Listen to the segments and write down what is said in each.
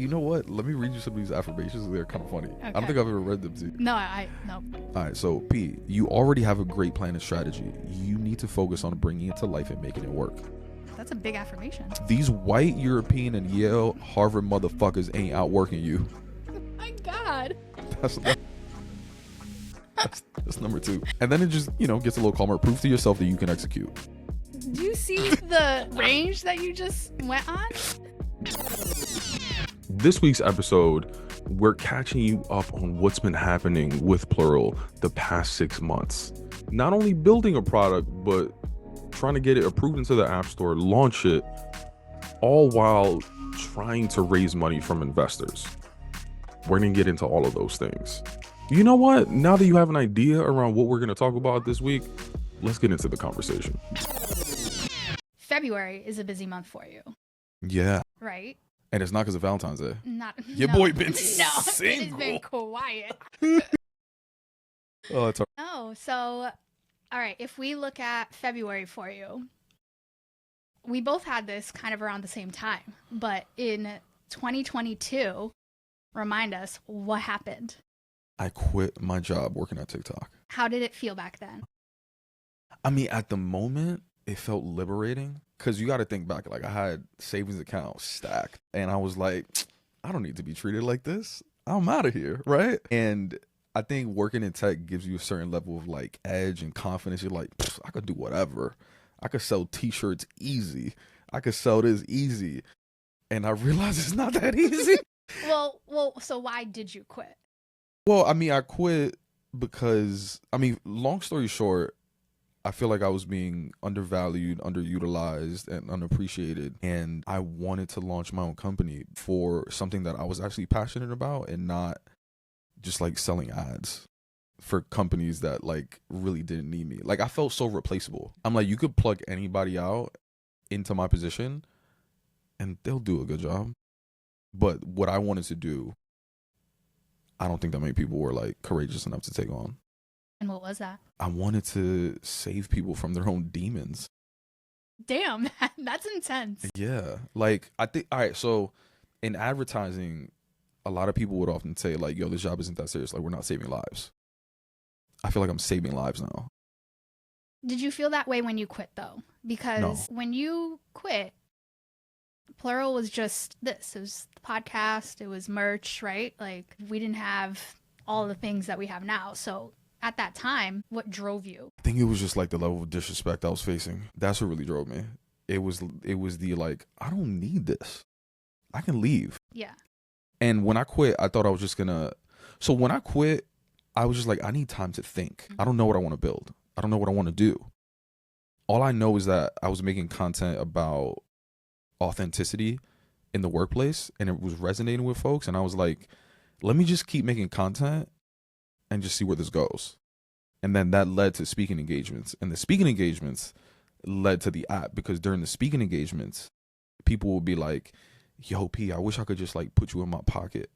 You know what? Let me read you some of these affirmations. They're kind of funny. Okay. I don't think I've ever read them to you. No, no. All right, so P, you already have a great plan and strategy. You need to focus on bringing it to life and making it work. That's a big affirmation. These white European and Yale, Harvard motherfuckers ain't outworking you. My God. That's number 2. And then it just, gets a little calmer. Prove to yourself that you can execute. Do you see the range that you just went on? This week's episode, we're catching you up on what's been happening with Plural the past 6 months. Not only building a product, but trying to get it approved into the App Store, launch it, all while trying to raise money from investors. We're going to get into all of those things. You know what? Now that you have an idea around what we're going to talk about this week, let's get into the conversation. February is a busy month for you. Yeah. Right? And it's not because of Valentine's Day. Your No. boy been No, single. it has been quiet. Oh, it's No, so, all right, if we look at February for you, we both had this kind of around the same time, but in 2022, remind us what happened. I quit my job working at TikTok. How did it feel back then? I mean, at the moment, it felt liberating because you got to think back. Like, I had savings accounts stacked and I was like, I don't need to be treated like this. I'm out of here, right? And I think working in tech gives you a certain level of like edge and confidence. You're like, I could do whatever. I could sell t-shirts easy. I could sell this easy. And I realized it's not that easy. Well, so why did you quit? Well, I mean, I quit because, long story short, I feel like I was being undervalued, underutilized, and unappreciated. And I wanted to launch my own company for something that I was actually passionate about and not just like selling ads for companies that like really didn't need me. Like, I felt so replaceable. I'm like, you could plug anybody out into my position and they'll do a good job. But what I wanted to do, I don't think that many people were like courageous enough to take on. And what was that? I wanted to save people from their own demons. Damn, that's intense. Yeah. Like, I think, all right, so in advertising, a lot of people would often say like, yo, this job isn't that serious. Like, we're not saving lives. I feel like I'm saving lives now. Did you feel that way when you quit though? Because when you quit, Plural was just this. It was the podcast, it was merch, right? Like, we didn't have all the things that we have now. So at that time, what drove you? I think it was just like the level of disrespect I was facing. That's what really drove me. It was the like, I don't need this. I can leave. Yeah. And when I quit, I thought I was just gonna. So when I quit, I was just like, I need time to think. I don't know what I want to build. I don't know what I want to do. All I know is that I was making content about authenticity in the workplace and it was resonating with folks. And I was like, let me just keep making content and just see where this goes. And then that led to speaking engagements. And the speaking engagements led to the app because during the speaking engagements, people would be like, yo, P, I wish I could just like put you in my pocket.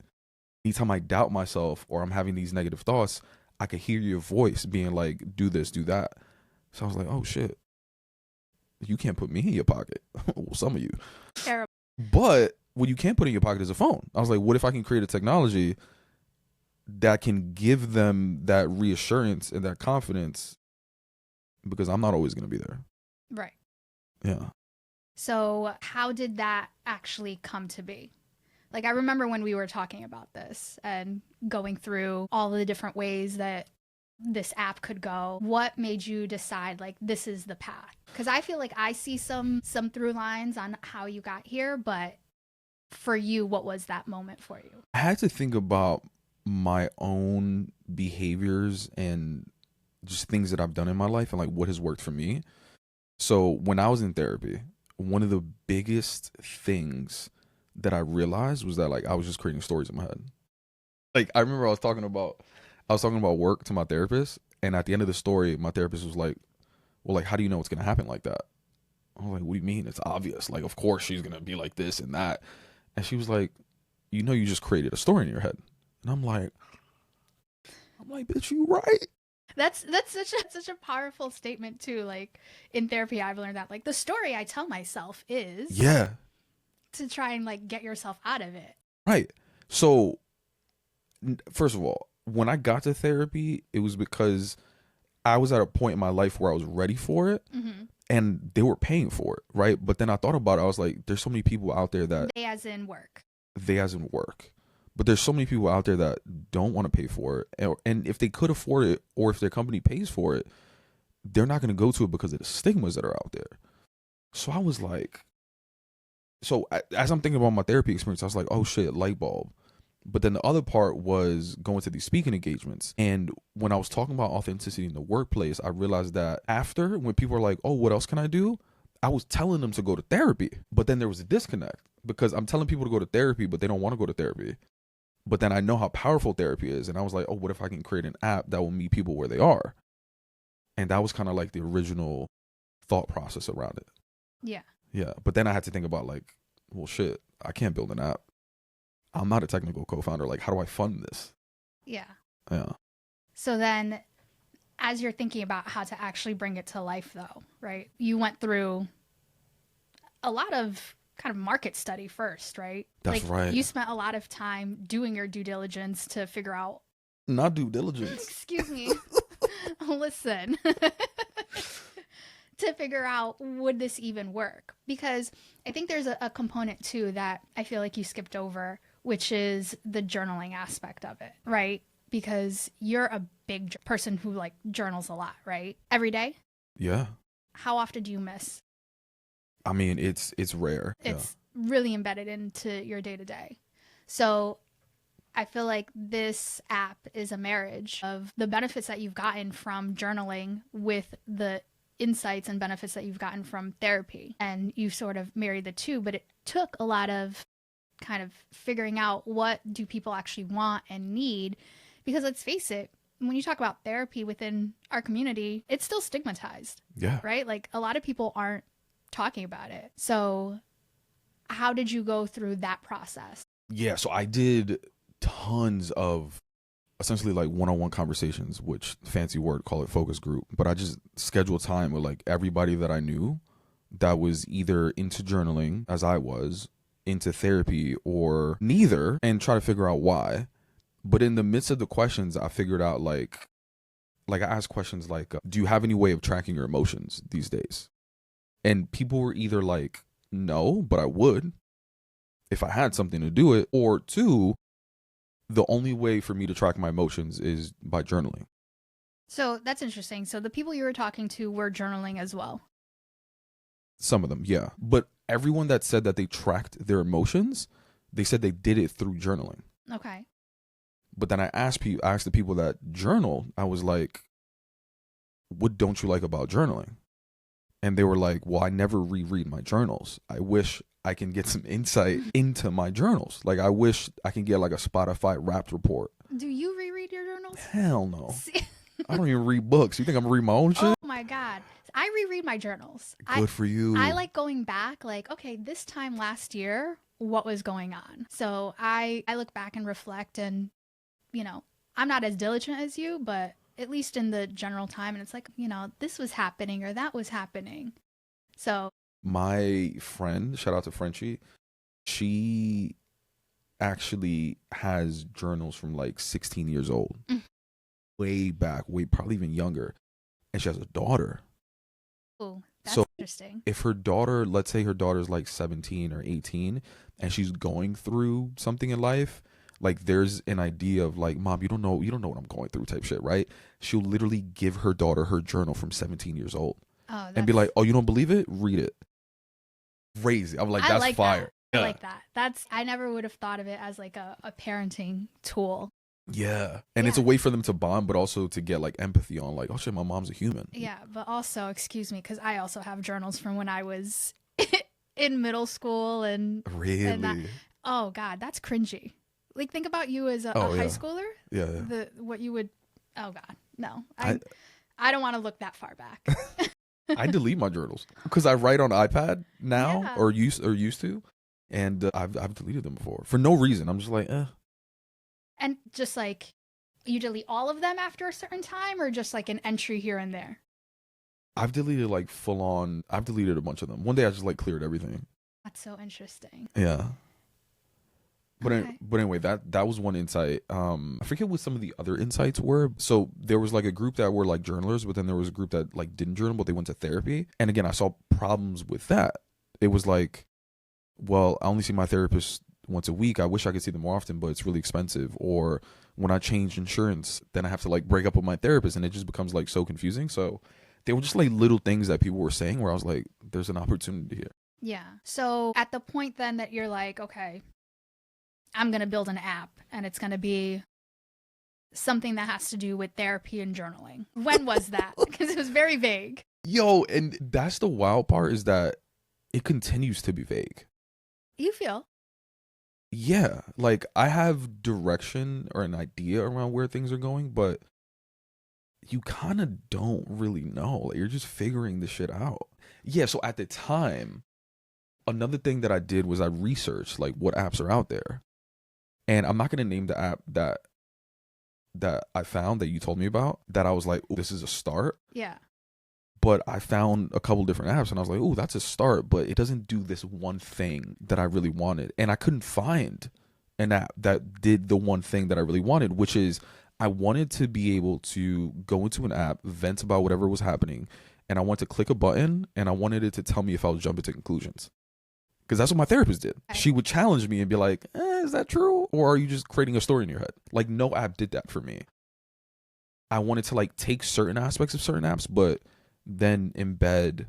Anytime I doubt myself or I'm having these negative thoughts, I could hear your voice being like, do this, do that. So I was like, oh shit, you can't put me in your pocket. Well, some of you. Terrible. But what you can't put in your pocket is a phone. I was like, what if I can create a technology that can give them that reassurance and that confidence because I'm not always going to be there. Right. Yeah. So how did that actually come to be? Like, I remember when we were talking about this and going through all the different ways that this app could go. What made you decide, like, this is the path? Because I feel like I see some through lines on how you got here, but for you, what was that moment for you? I had to think about my own behaviors and just things that I've done in my life and like what has worked for me. So when I was in therapy, one of the biggest things that I realized was that like I was just creating stories in my head. Like, I remember I was talking about work to my therapist, and at the end of the story, my therapist was like, well, like, how do you know it's gonna happen like that? I was like, what do you mean? It's obvious. Like, of course she's gonna be like this and that. And she was like, you know, you just created a story in your head. And I'm like, bitch, you right. That's such a powerful statement too. Like, in therapy, I've learned that, like, the story I tell myself is Yeah. to try and like get yourself out of it. Right. So, first of all, when I got to therapy, it was because I was at a point in my life where I was ready for it, Mm-hmm. and they were paying for it, right? But then I thought about it. I was like, there's so many people out there that They as in work. they hasn't work. But there's so many people out there that don't want to pay for it. And if they could afford it, or if their company pays for it, they're not going to go to it because of the stigmas that are out there. So I was like, as I'm thinking about my therapy experience, I was like, oh shit, light bulb. But then the other part was going to these speaking engagements. And when I was talking about authenticity in the workplace, I realized that after, when people are like, oh, what else can I do? I was telling them to go to therapy. But then there was a disconnect because I'm telling people to go to therapy, but they don't want to go to therapy. But then I know how powerful therapy is. And I was like, oh, what if I can create an app that will meet people where they are? And that was kind of like the original thought process around it. Yeah. Yeah. But then I had to think about like, well, shit, I can't build an app. I'm not a technical co-founder. Like, how do I fund this? Yeah. Yeah. So then, as you're thinking about how to actually bring it to life, though, right? You went through a lot of kind of market study first, right? That's right. You spent a lot of time doing your due diligence to figure out. Not due diligence. Excuse me. Listen. To figure out, would this even work? Because I think there's a component too that I feel like you skipped over, which is the journaling aspect of it, right? Because you're a big person who like journals a lot, right? Every day? Yeah. How often do you miss? I mean, it's rare. It's really embedded into your day to day. So I feel like this app is a marriage of the benefits that you've gotten from journaling with the insights and benefits that you've gotten from therapy. And you sort of married the two, but it took a lot of kind of figuring out what do people actually want and need. Because let's face it, when you talk about therapy within our community, it's still stigmatized. Yeah. Right? Like a lot of people aren't talking about it. So how did you go through that process? Yeah. So I did tons of essentially like one-on-one conversations, which fancy word, call it focus group. But I just scheduled time with like everybody that I knew that was either into journaling as I was, into therapy, or neither, and try to figure out why. But in the midst of the questions, I figured out like I asked questions like, do you have any way of tracking your emotions these days? And people were either like, no, but I would if I had something to do it, or two, the only way for me to track my emotions is by journaling. So that's interesting. So the people you were talking to were journaling as well. Some of them, yeah. But everyone that said that they tracked their emotions, they said they did it through journaling. Okay. But then I asked the people that journal, I was like, what don't you like about journaling? And they were like, well, I never reread my journals. I wish I can get some insight into my journals. Like, I wish I can get like a Spotify Wrapped report. Do you reread your journals? Hell no. I don't even read books. You think I'm gonna read my own shit? Oh my God. I reread my journals. Good for you. I like going back, like, okay, this time last year, what was going on? So I look back and reflect, and, you know, I'm not as diligent as you, but at least in the general time, and it's like, you know, this was happening or that was happening. So my friend, shout out to Frenchie, she actually has journals from like 16 years old. Way back, probably even younger. And she has a daughter. Oh, that's so interesting. If her daughter, let's say her daughter's like 17 or 18 and she's going through something in life, like there's an idea of like, mom, you don't know what I'm going through type shit, right? She'll literally give her daughter her journal from 17 years old and be like, oh, you don't believe it? Read it. Crazy. I'm like, that's like fire. That. I like that. I never would have thought of it as like a parenting tool. Yeah. And it's a way for them to bond, but also to get like empathy on like, oh shit, my mom's a human. Yeah. But also, excuse me, because I also have journals from when I was in middle school and really? And oh God, that's cringy. Like, think about you as a high schooler. Yeah. What you would. Oh God, no. I don't want to look that far back. I delete my journals because I write on iPad now, or used to, and I've deleted them before for no reason. I'm just like, eh. And just like, you delete all of them after a certain time, or just like an entry here and there? I've deleted like full on. I've deleted a bunch of them. One day I just like cleared everything. That's so interesting. Yeah. Okay. but anyway, that was one insight. I forget what some of the other insights were. So there was like a group that were like journalers, but then there was a group that like didn't journal, but they went to therapy. And again, I saw problems with that. It was like, well, I only see my therapist once a week. I wish I could see them more often, but it's really expensive. Or when I change insurance, then I have to like break up with my therapist, and it just becomes like so confusing. So they were just like little things that people were saying where I was like, there's an opportunity here. Yeah. So at the point then that you're like, okay, I'm going to build an app and it's going to be something that has to do with therapy and journaling. When was that? Because it was very vague. Yo, and that's the wild part, is that it continues to be vague. You feel? Yeah, like I have direction or an idea around where things are going, but you kind of don't really know. Like, you're just figuring the shit out. Yeah, so at the time, another thing that I did was I researched like what apps are out there. And I'm not going to name the app that I found that you told me about, that I was like, "Ooh, this is a start." Yeah. But I found a couple different apps and I was like, "Oh, that's a start, but it doesn't do this one thing that I really wanted." And I couldn't find an app that did the one thing that I really wanted, which is I wanted to be able to go into an app, vent about whatever was happening, and I wanted to click a button and I wanted it to tell me if I was jumping to conclusions. Because that's what my therapist did. Okay. She would challenge me and be like, is that true? Or are you just creating a story in your head? Like, no app did that for me. I wanted to like take certain aspects of certain apps, but then embed,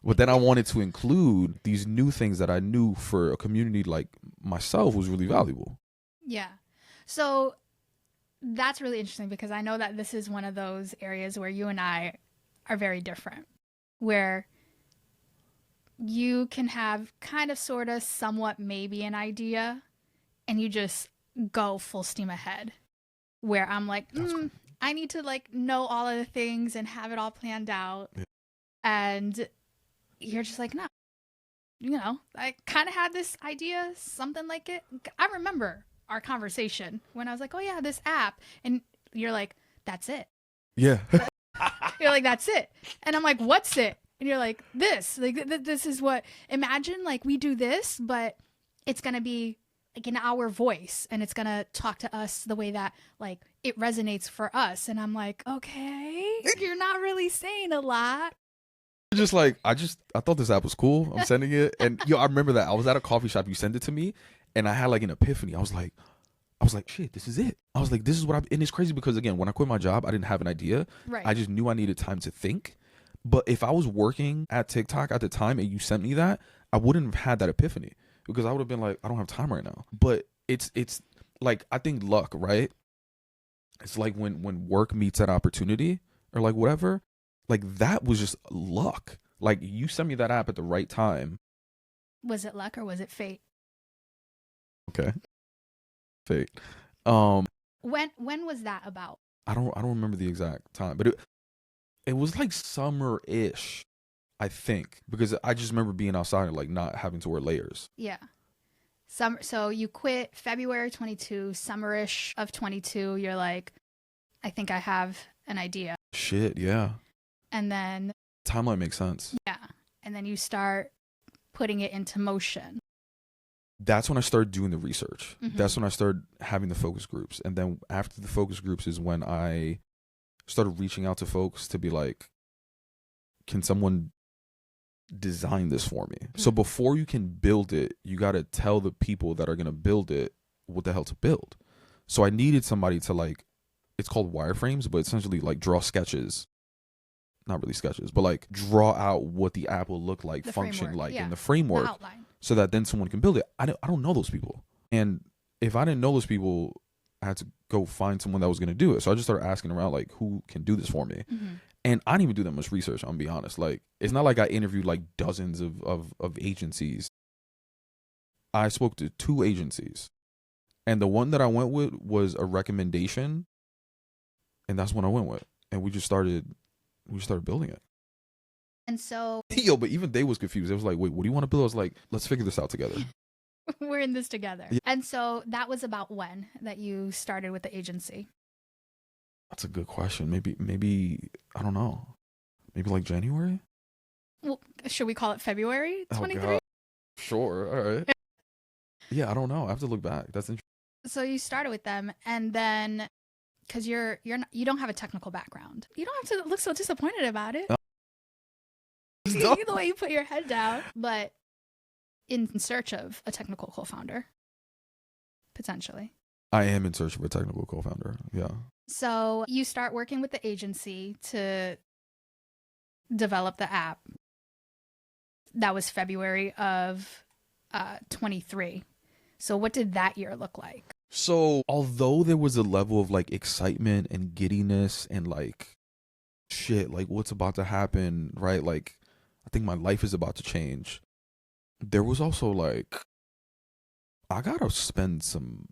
but then I wanted to include these new things that I knew for a community like myself was really valuable. Yeah. So that's really interesting because I know that this is one of those areas where you and I are very different, where you can have kind of, sort of, somewhat, maybe an idea and you just go full steam ahead. Where I'm like, Cool. I need to like know all of the things and have it all planned out. Yeah. And you're just like, no, I kind of had this idea, something like it. I remember our conversation when I was like, oh yeah, this app. And you're like, that's it. Yeah. You're like, that's it. And I'm like, what's it? And you're like, this. Like, this is what, imagine like we do this, but it's going to be like in our voice and it's going to talk to us the way that like it resonates for us. And I'm like, okay, you're not really saying a lot. Just like, I thought this app was cool. I'm sending it. And yo, I remember that I was at a coffee shop. You sent it to me and I had like an epiphany. I was like, shit, this is it. I was like, this is what and it's crazy because again, when I quit my job, I didn't have an idea. Right. I just knew I needed time to think. But if I was working at TikTok at the time and you sent me that, I wouldn't have had that epiphany because I would have been like, I don't have time right now. But it's like, I think luck, right? It's like when work meets that opportunity or like whatever, like that was just luck. Like you sent me that app at the right time. Was it luck or was it fate? Okay. Fate. When was that about? I don't remember the exact time, but it was like summer-ish, I think, because I just remember being outside and like not having to wear layers. Yeah. So you quit February 22, summerish of 22. You're like, I think I have an idea. Shit, yeah. And then Timeline makes sense. yeah, and then you start putting it into motion. That's when I started doing the research. Mhm. That's when I started having the focus groups. And then after the focus groups is when I started reaching out to folks to be like, can someone design this for me? So before you can build it, you got to tell the people that are going to build it what the hell to build. So I needed somebody to like, it's called wireframes, but essentially like draw sketches. Not really sketches, but like draw out what the app will look like, The function framework, like yeah. in the framework, The outline. so that then someone can build it. I don't know those people. And if I didn't know those people, I had to go find someone that was going to do it. So I just started asking around like, who can do this for me? Mhm. And I didn't even do that much research, I'm be honest. Like, it's not like I interviewed like dozens of agencies. I spoke to 2 agencies. And the one that I went with was a recommendation. And that's what I went with. And we started building it. And so Yo, but even they was confused. It was like, wait, what do you want to build? I was like, let's figure this out together. we're in this together. Yeah. And so that was about when that you started with the agency. That's a good question. Maybe I don't know. Maybe like January? Well, should we call it February 23? Oh, God. Sure. All right. Yeah, I don't know. I have to look back. That's interesting. So you started with them, and then because you don't have a technical background, you don't have to look so disappointed about it. No. The way you put your head down, but in search of a technical co-founder, potentially. I am in search of a technical co-founder. Yeah. So you start working with the agency to develop the app. That was February of 23. So what did that year look like? So although there was a level of like excitement and giddiness and like shit, like what's about to happen, right? Like I think my life is about to change. There was also like, I gotta spend some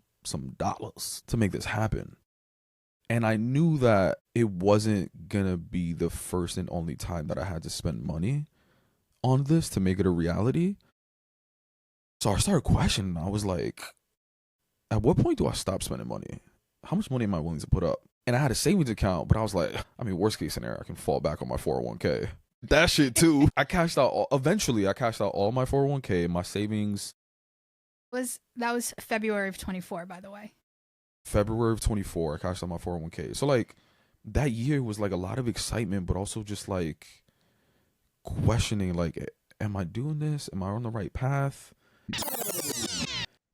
dollars to make this happen. And I knew that it wasn't gonna be the first and only time that I had to spend money on this to make it a reality. So I started questioning. I was like, at what point do I stop spending money? How much money am I willing to put up? And I had a savings account, but I was like, I mean, worst case scenario, I can fall back on my 401k. That shit too. Eventually I cashed out all my 401k, my savings. That was February of 24, by the way. February of 24, I cashed out my 401k. So like that year was like a lot of excitement, but also just like questioning, like, am I doing this? Am I on the right path?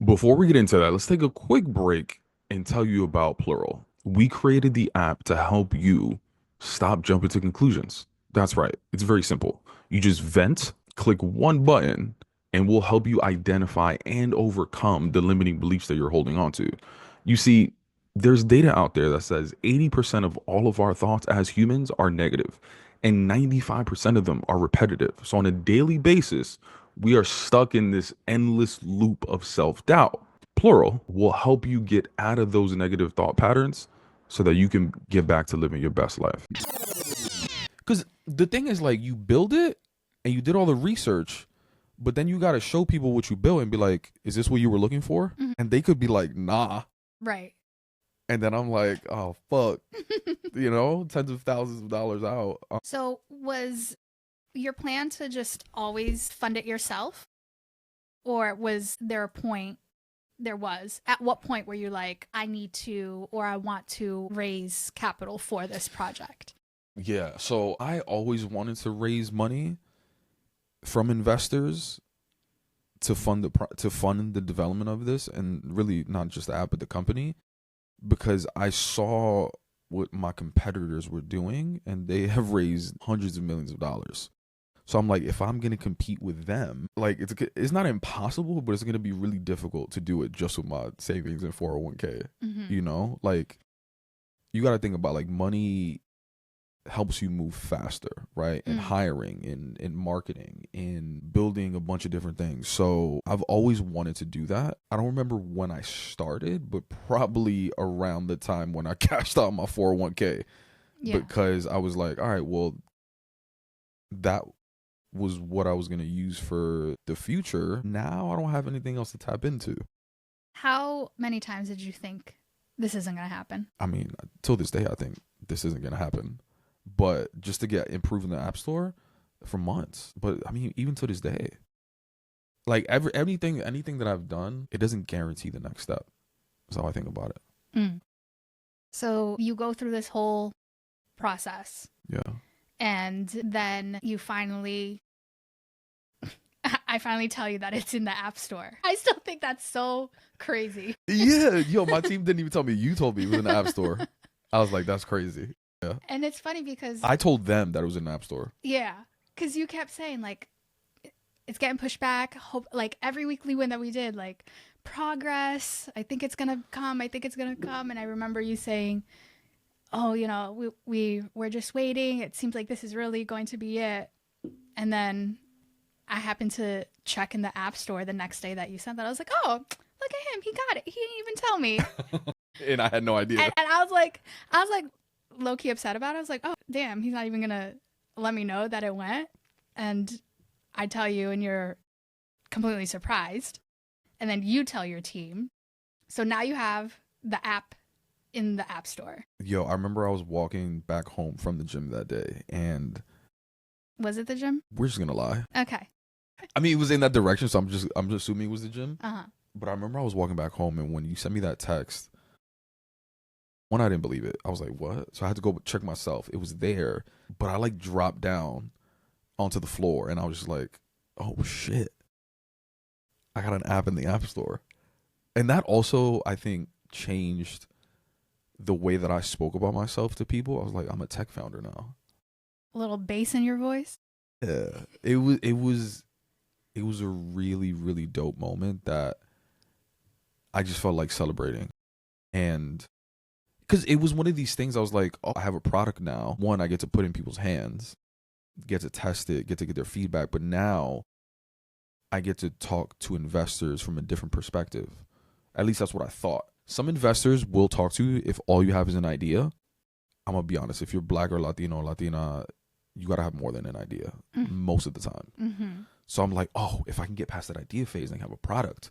Before we get into that, let's take a quick break and tell you about Plural. We created the app to help you stop jumping to conclusions. That's right. It's very simple. You just vent, click one button, and we'll help you identify and overcome the limiting beliefs that you're holding on to. You see, there's data out there that says 80% of all of our thoughts as humans are negative, and 95% of them are repetitive. So on a daily basis, we are stuck in this endless loop of self-doubt. Plural will help you get out of those negative thought patterns so that you can get back to living your best life. Because the thing is, like, you build it and you did all the research, but then you got to show people what you built and be like, is this what you were looking for? Mm-hmm. And they could be like, nah. Right. And then I'm like, oh, fuck. You know, tens of thousands of dollars out. So was your plan to just always fund it yourself? Or was there a point, at what point were you like, I need to, or I want to raise capital for this project? Yeah, so I always wanted to raise money from investors to fund the development of this, and really not just the app but the company, because I saw what my competitors were doing and they have raised hundreds of millions of dollars. So I'm like, if I'm going to compete with them, like it's not impossible, but it's going to be really difficult to do it just with my savings and 401k. Mm-hmm. You know, like you got to think about, like, money helps you move faster, right? In hiring, in marketing, in building a bunch of different things. So I've always wanted to do that. I don't remember when I started, but probably around the time when I cashed out my 401k. Yeah. Because I was like, all right, well, that was what I was going to use for the future. Now I don't have anything else to tap into. How many times did you think this isn't going to happen? I mean, till this day, I think this isn't going to happen. But just to get improved in the App Store for months. But I mean, even to this day, like anything that I've done, it doesn't guarantee the next step. That's how I think about it. Mm. So you go through this whole process. Yeah. And then you I finally tell you that it's in the App Store. I still think that's so crazy. Yeah. Yo, my team didn't even tell me. You told me it was in the App Store. I was like, that's crazy. Yeah. And it's funny because I told them that it was in the App Store. Yeah. Because you kept saying, like, it's getting pushed back. Hope, like, every weekly win that we did, like, progress. I think it's going to come. And I remember you saying, oh, you know, we're just waiting. It seems like this is really going to be it. And then I happened to check in the App Store the next day that you sent that. I was like, oh, look at him. He got it. He didn't even tell me. And I had no idea. And I was like low-key upset about it. I was like, oh, damn, he's not even going to let me know that it went. And I tell you, and you're completely surprised. And then you tell your team. So now you have the app in the App Store. Yo, I remember I was walking back home from the gym that day, and... Was it the gym? We're just going to lie. Okay. I mean, it was in that direction, so I'm just assuming it was the gym. Uh-huh. But I remember I was walking back home, and when you sent me that text, one, I didn't believe it. I was like, what? So I had to go check myself. It was there, but I like dropped down onto the floor, and I was just like, oh shit. I got an app in the App Store. And that also, I think, changed the way that I spoke about myself to people. I was like, I'm a tech founder now. A little bass in your voice. Yeah. It was a really, really dope moment that I just felt like celebrating. And because it was one of these things, I was like, oh, I have a product now. One, I get to put in people's hands, get to test it, get to get their feedback. But now I get to talk to investors from a different perspective. At least that's what I thought. Some investors will talk to you if all you have is an idea. I'm going to be honest. If you're Black or Latino or Latina, you got to have more than an idea most of the time. Mm-hmm. So I'm like, oh, if I can get past that idea phase and have a product,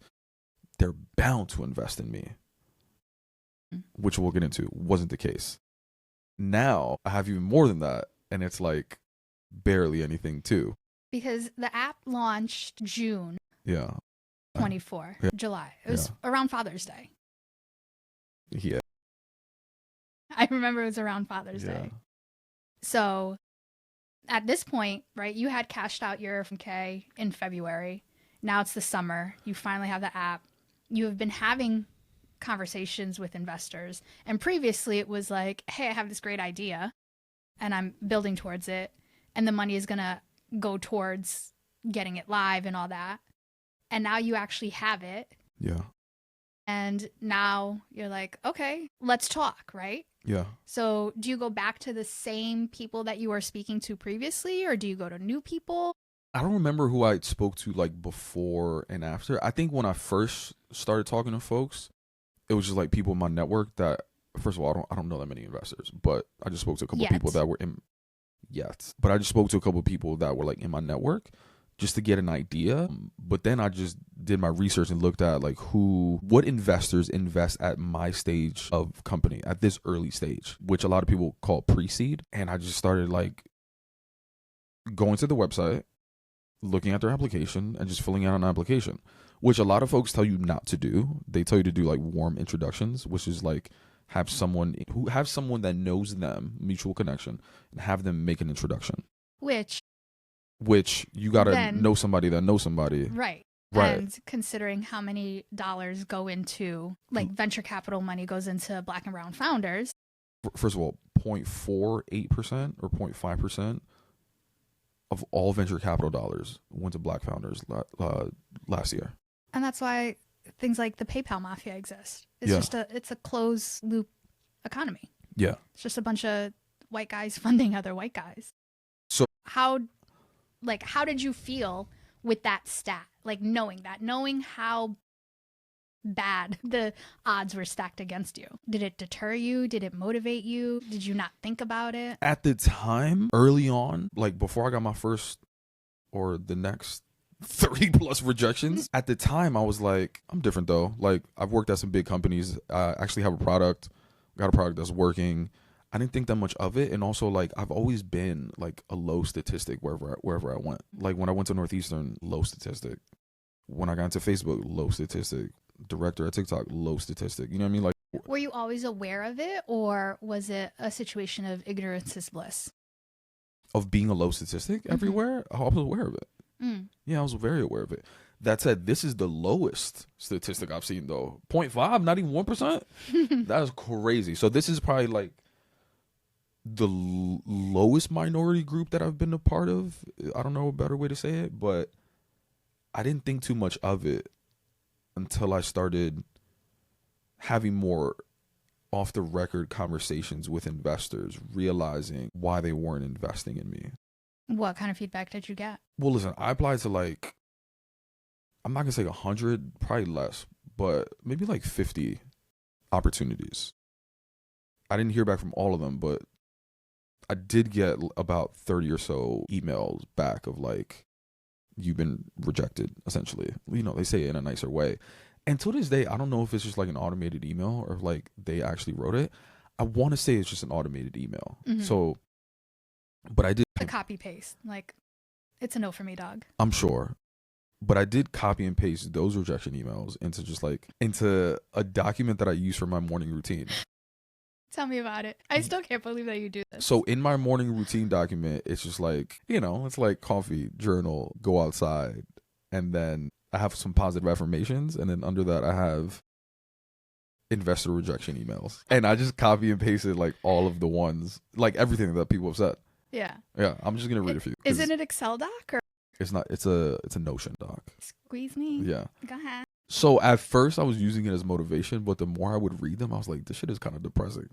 they're bound to invest in me, which we'll get into. Wasn't the case. Now I have even more than that, and it's like barely anything too. Because the app launched June Yeah. 24, Yeah. July. It was around Father's Day. Yeah. I remember it was around Father's Day. So at this point, right, you had cashed out your 401k in February. Now it's the summer. You finally have the app. You have been having conversations with investors. And previously it was like, hey, I have this great idea and I'm building towards it. And the money is going to go towards getting it live and all that. And now you actually have it. Yeah. And now you're like, okay, let's talk, right? Yeah. So do you go back to the same people that you were speaking to previously, or do you go to new people? I don't remember who I spoke to like before and after. I think when I first started talking to folks, it was just like people in my network that, first of all, I don't know that many investors, but I just spoke to a couple of people that were in but I just spoke to a couple of people that were like in my network just to get an idea. But then I just did my research and looked at like what investors invest at my stage of company, at this early stage, which a lot of people call pre-seed. And I just started like going to the website, looking at their application and just filling out an application, which a lot of folks tell you not to do. They tell you to do like warm introductions, which is like have someone that knows them, mutual connection, and have them make an introduction. Which you gotta know somebody that knows somebody. Right. And considering how many dollars go into, like venture capital money goes into Black and brown founders. First of all, 0.48% or 0.5% of all venture capital dollars went to Black founders last year. And that's why things like the PayPal mafia exist. It's it's a closed loop economy. Yeah. It's just a bunch of white guys funding other white guys. So how did you feel with that stat? Like knowing how bad the odds were stacked against you. Did it deter you? Did it motivate you? Did you not think about it? At the time, early on, like before I got my first or the next 30 plus rejections, at the time I was like, I'm different though. Like I've worked at some big companies. I actually have got a product that's working. I didn't think that much of it. And also like I've always been like a low statistic wherever I went. Like when I went to Northeastern, low statistic. When I got into Facebook, low statistic. Director at TikTok, low statistic. You know what I mean? Like, were you always aware of it, or was it a situation of ignorance is bliss? Of being a low statistic everywhere? I was aware of it. Yeah, I was very aware of it. That said, this is the lowest statistic I've seen though. 0.5, not even 1%. That is crazy. So this is probably like the lowest minority group that I've been a part of. I don't know a better way to say it, but I didn't think too much of it until I started having more off the record conversations with investors, realizing why they weren't investing in me. What kind of feedback did you get? Well, listen, I applied to like, I'm not gonna say 100, probably less, but maybe like 50 opportunities. I didn't hear back from all of them, but I did get about 30 or so emails back of like, you've been rejected, essentially. You know, they say it in a nicer way. And to this day, I don't know if it's just like an automated email or if like they actually wrote it. I want to say it's just an automated email. So, but I did. A copy paste. Like, it's a no for me, dog. I'm sure. But I did copy and paste those rejection emails into a document that I use for my morning routine. Tell me about it. I still can't believe that you do this. So in my morning routine document, it's just like, it's like coffee, journal, go outside. And then I have some positive affirmations. And then under that, I have investor rejection emails. And I just copy and pasted like all of the ones, like everything that people have said. Yeah. Yeah. I'm just going to read it for you. Is it an Excel doc or? It's not. It's a Notion doc. Squeeze me. Yeah. Go ahead. So at first I was using it as motivation, but the more I would read them, I was like, this shit is kind of depressing.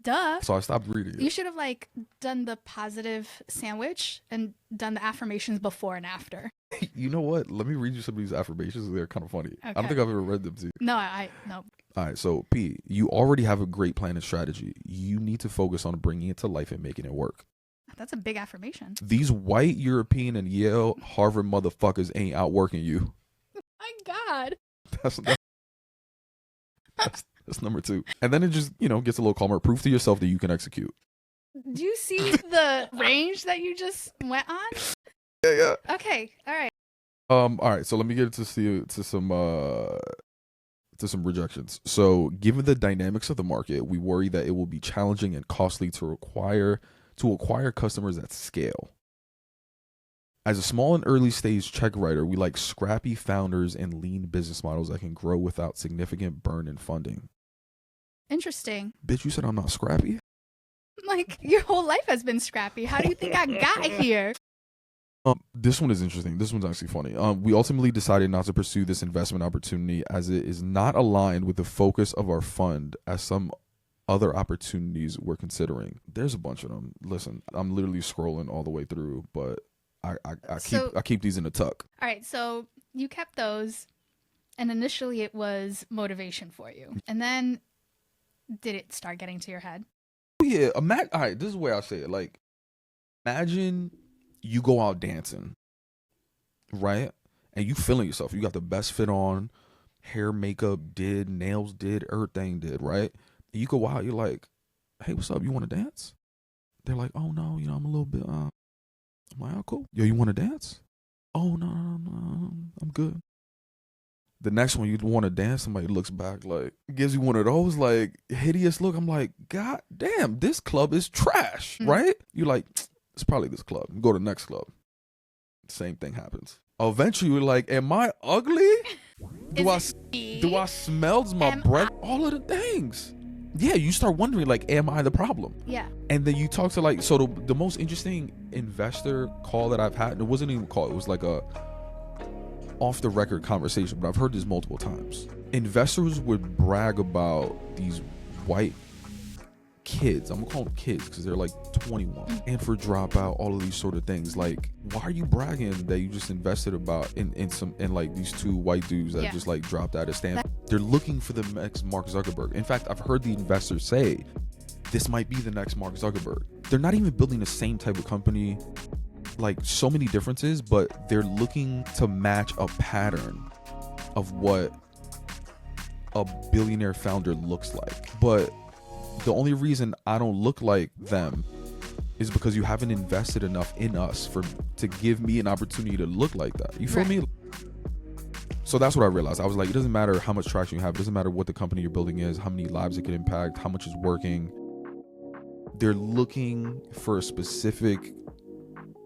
Duh. So I stopped reading it. You should have like done the positive sandwich and done the affirmations before and after. You know what? Let me read you some of these affirmations. They're kind of funny. Okay. I don't think I've ever read them to you. No. All right. So P, you already have a great plan and strategy. You need to focus on bringing it to life and making it work. That's a big affirmation. These white European and Yale Harvard motherfuckers ain't outworking you. My God. That's number 2. And then it just, gets a little calmer. Prove to yourself that you can execute. Do you see the range that you just went on? Yeah. Okay. All right. All right. So let me get to some rejections. So given the dynamics of the market, we worry that it will be challenging and costly to acquire customers at scale. As a small and early stage check writer, we like scrappy founders and lean business models that can grow without significant burn in funding. Interesting. Bitch, you said I'm not scrappy? Like, your whole life has been scrappy. How do you think I got here? This one is interesting. This one's actually funny. We ultimately decided not to pursue this investment opportunity as it is not aligned with the focus of our fund as some other opportunities we're considering. There's a bunch of them. Listen, I'm literally scrolling all the way through, but I keep these in a tuck. All right, so you kept those, and initially it was motivation for you. And then did it start getting to your head? Yeah, all right, this is the way I say it. Like, imagine you go out dancing, right? And you feeling yourself. You got the best fit on, hair, makeup did, nails did, everything did, right? And you go out, you're like, hey, what's up? You want to dance? They're like, oh, no, I'm a little bit, I'm like, oh, cool. Yo, you want to dance? Oh, no, I'm good. The next one, you want to dance, somebody looks back, like, gives you one of those, like, hideous look. I'm like, God damn, this club is trash, right? You're like, it's probably this club. Go to the next club. Same thing happens. Eventually, you're like, am I ugly? Do I smell my breath? All of the things. Yeah, you start wondering, like, am I the problem? Yeah. And then you talk to, like, so the most interesting investor call that I've had, and it wasn't even a call, it was like a off the record conversation, but I've heard this multiple times. Investors would brag about these white kids, I'm gonna call them kids because they're like 21, and for dropout, all of these sort of things. Like, why are you bragging that you just invested about in like these 2 white dudes that just like dropped out of Stanford? They're looking for the next Mark Zuckerberg. In fact, I've heard the investors say this might be the next Mark Zuckerberg. They're not even building the same type of company, like so many differences, but they're looking to match a pattern of what a billionaire founder looks like. But the only reason I don't look like them is because you haven't invested enough in us to give me an opportunity to look like that. You feel me? So that's what I realized. I was like, it doesn't matter how much traction you have. It doesn't matter what the company you're building is, how many lives it can impact, how much is working. They're looking for a specific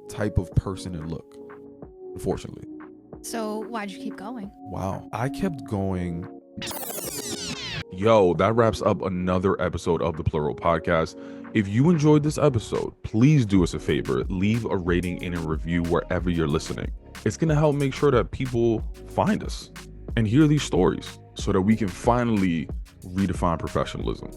type of person and look, unfortunately. So why'd you keep going? Wow. I kept going. Yo, that wraps up another episode of the Plural Podcast. If you enjoyed this episode, please do us a favor. Leave a rating and a review wherever you're listening. It's going to help make sure that people find us and hear these stories so that we can finally redefine professionalism.